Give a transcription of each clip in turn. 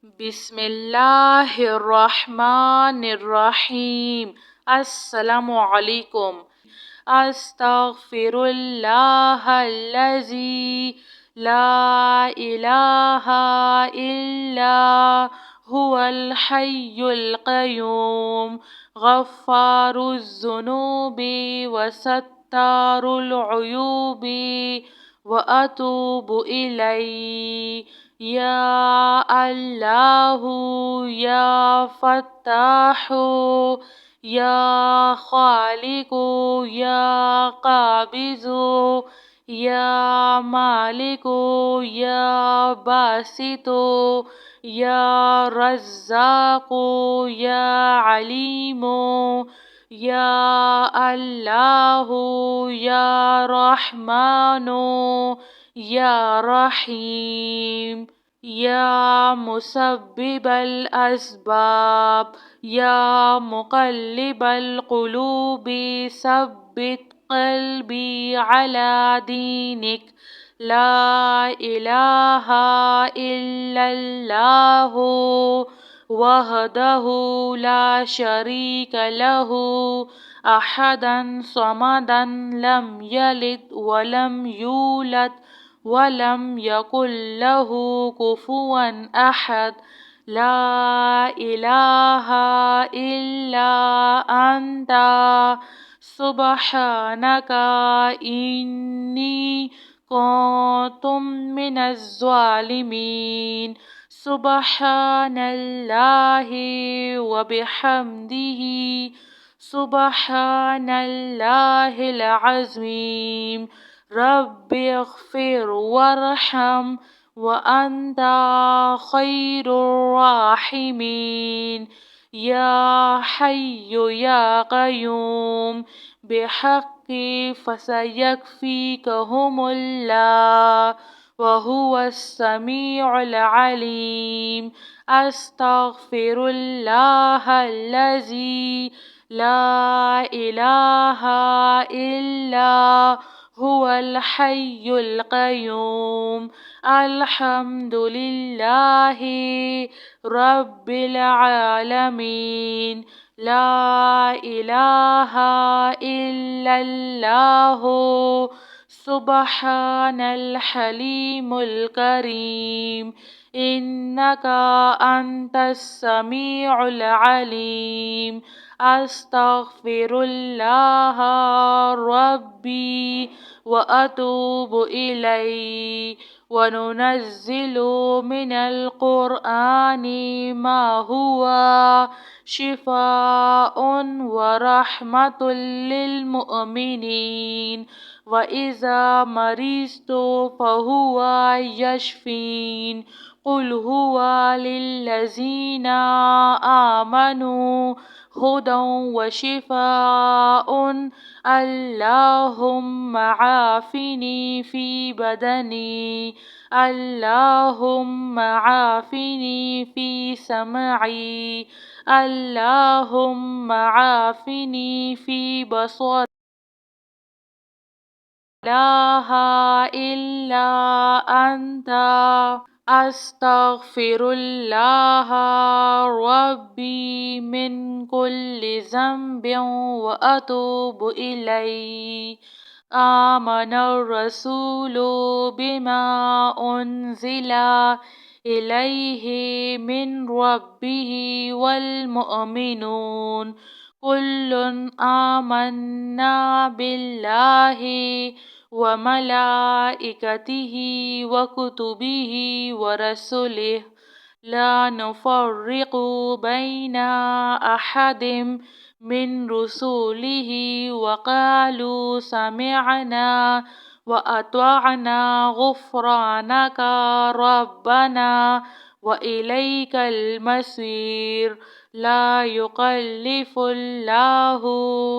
بسم اللہ الرحمن الرحیم۔ السلام علیکم۔ استغفر اللہ الذی لا الہ الا هو الحی القیوم غفار الذنوب وستار العیوب واتوب الیہ یا اللہ یا فتاح یا خالق یا قابض یا مالک یا باسط یا رزاق یا علیم یا اللہ یا رحمن یا رحیم یا مسبب الاسباب یا مقلب القلوب ثبت قلبی علی دینک لا الہ الا اللہ وحدہ لا شریک لہ احدا صمدا لم یلد ولم یولد ولم یکن لہ کفوا احد لا الہ الا انت سبحانک انی کنت من الظالمین۔ سبحان اللہ وبحمدہ سبحان اللہ العظیم۔ رب اغفر وارحم وانت خیر الراحمین۔ یا حی یا قیوم بحق فسیکفیکہم اللہ وہو السمیع العلیم۔ استغفر اللہ الذی لا الہ الا هو الحی القیوم۔ الحمد للہ رب العالمین۔ لا الہ الا اللہ سبحان الحلیم الکریم۔ انک انت السمیع العلیم۔ استغفر اللہ ربی واتوب الیہ۔ وننزل من القرآن ما هو شفاء ورحمة للمؤمنين وإذا مرضت فهو يشفين۔ قل هو للذين آمنوا هدى وشفاء۔ اللهم عافني في بدني اللهم عافني في سمعي اللهم عافني في بصري لا إله إلا أنت استغفر الله ربي من كل ذنب وأتوب إليه۔ آمن الرسول بما أنزل إليه من ربه والمؤمنون كل آمنا بالله وملائكته وكتبه ورسله لا نفرق بين أحد من رسله وقالوا سمعنا وأطعنا غفرانك ربنا وإليك المصير۔ لا يكلف الله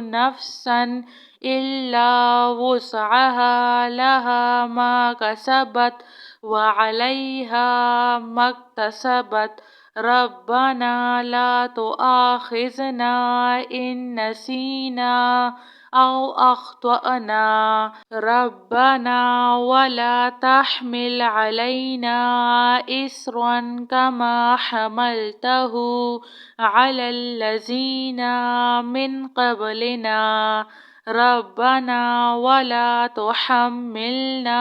نفسا إلا وسعها لها ما كسبت وعليها ما اكتسبت۔ ربنا لا تؤاخذنا إن نسينا أو أخطأنا ربنا ولا تحمل علينا إصرا كما حملته على الذين من قبلنا ربنا ولا تحملنا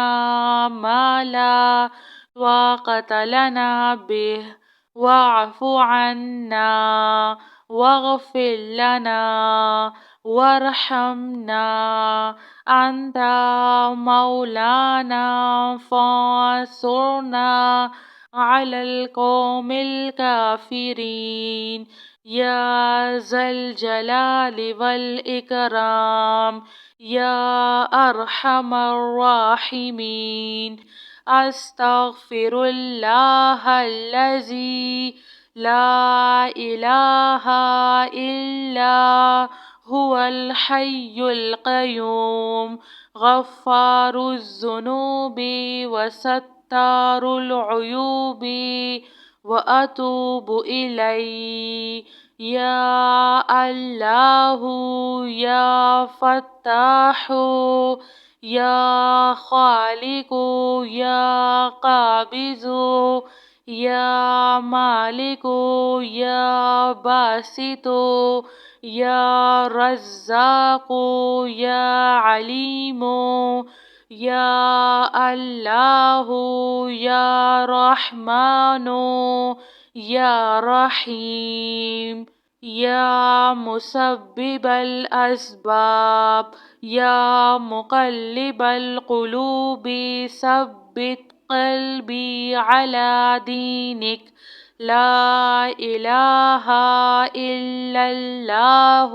ما لا طاقة لنا به واعف عنا واغفر لنا وارحمنا أنت مولانا فانصرنا على القوم الكافرين يا ذا الجلال والإكرام يا أرحم الراحمين أستغفر الله الذي لا إله إلا هو الحي القيوم غفار الذنوب وستار العيوب وأتوب إليه يا الله يا فتاح يا خالق يا قابض يا مالك يا باسط يا رزاق يا عليم يا الله يا رحمن يا رحيم يا مسبب الأسباب يا مقلب القلوب ثبت قلبي على دينك لا إله إلا الله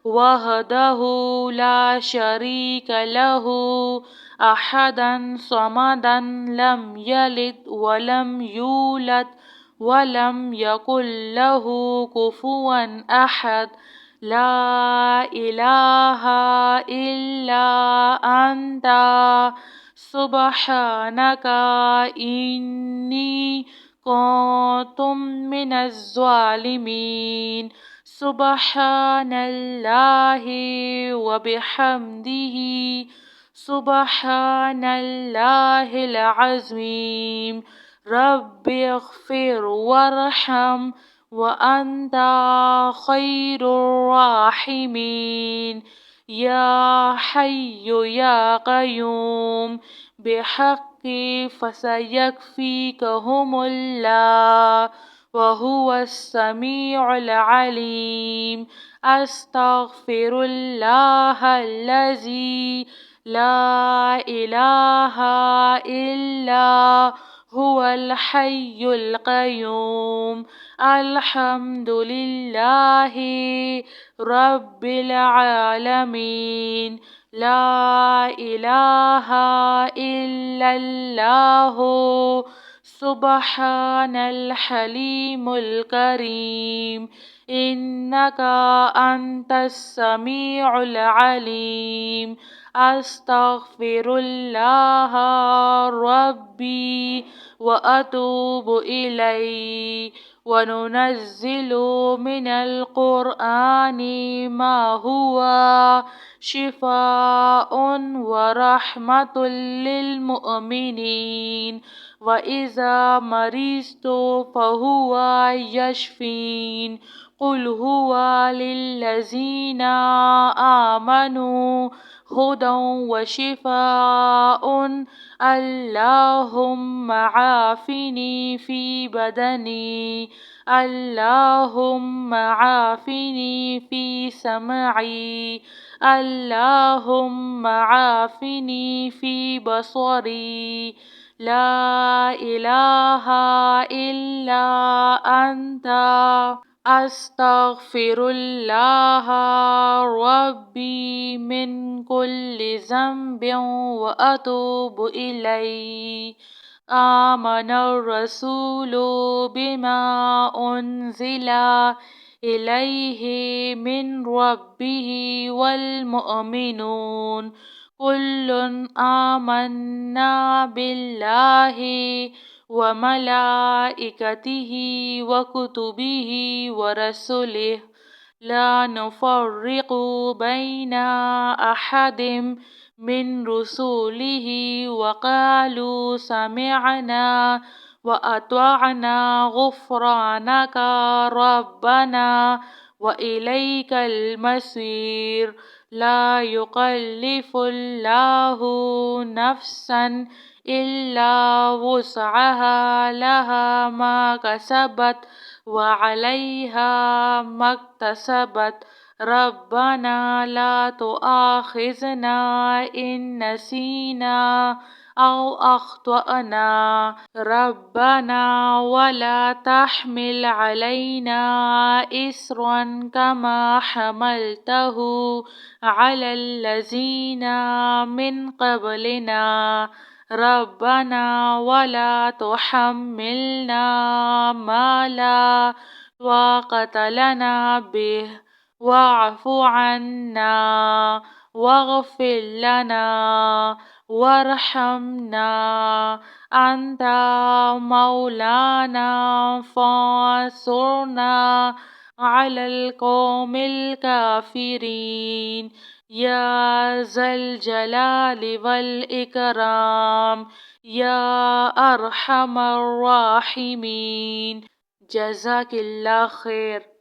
وحده لا شريك له أحدا صمدا لم يلد ولم يولد ولم يكن له كفوا أحد لا إله إلا أنت سبحانك إني كنت من الظالمين سبحان الله وبحمده سبحان الله العظيم رب اغفر وارحم وأنت خير الراحمين يا حي يا قيوم بحق فسيكفيكهم الله وهو السميع العليم أستغفر الله الذي لا إله إلا هو الحي القيوم الحمد لله رب العالمين لا إله إلا الله سبحان الحليم الكريم إنك أنت السميع العليم أستغفر الله ربي وأتوب إليه وننزل من القرآن ما هو شفاء ورحمة للمؤمنين وإذا مرضت فهو يشفين قل هو للذين آمنوا هدى وشفاء اللهم عافني في بدني اللهم عافني في سمعي اللهم عافني في بصري لا إله إلا أنت أستغفر الله ربي من كل ذنب وأتوب إليه آمن الرسول بما أنزل إليه من ربه والمؤمنون كل آمنا بالله وملائكته وكتبه ورسله لا نفرق بين أحد من رسله وقالوا سمعنا وأطعنا غفرانك ربنا وإليك المصير. لا يكلف الله نفسا إلا وسعها لها ما كسبت وعليها ما اكتسبت. ربنا لا تؤاخذنا إن نسينا أو أخطأنا. ربنا ولا تحمل علينا إصرا كما حملته على الذين من قبلنا. ربنا ولا تحملنا ما لا طاقة لنا به واعف عنا واغفر لنا وارحمنا أنت مولانا فانصرنا على القوم الكافرين يا ذا الجلال والإكرام يا أرحم الراحمين. جزاك اللہ خیر.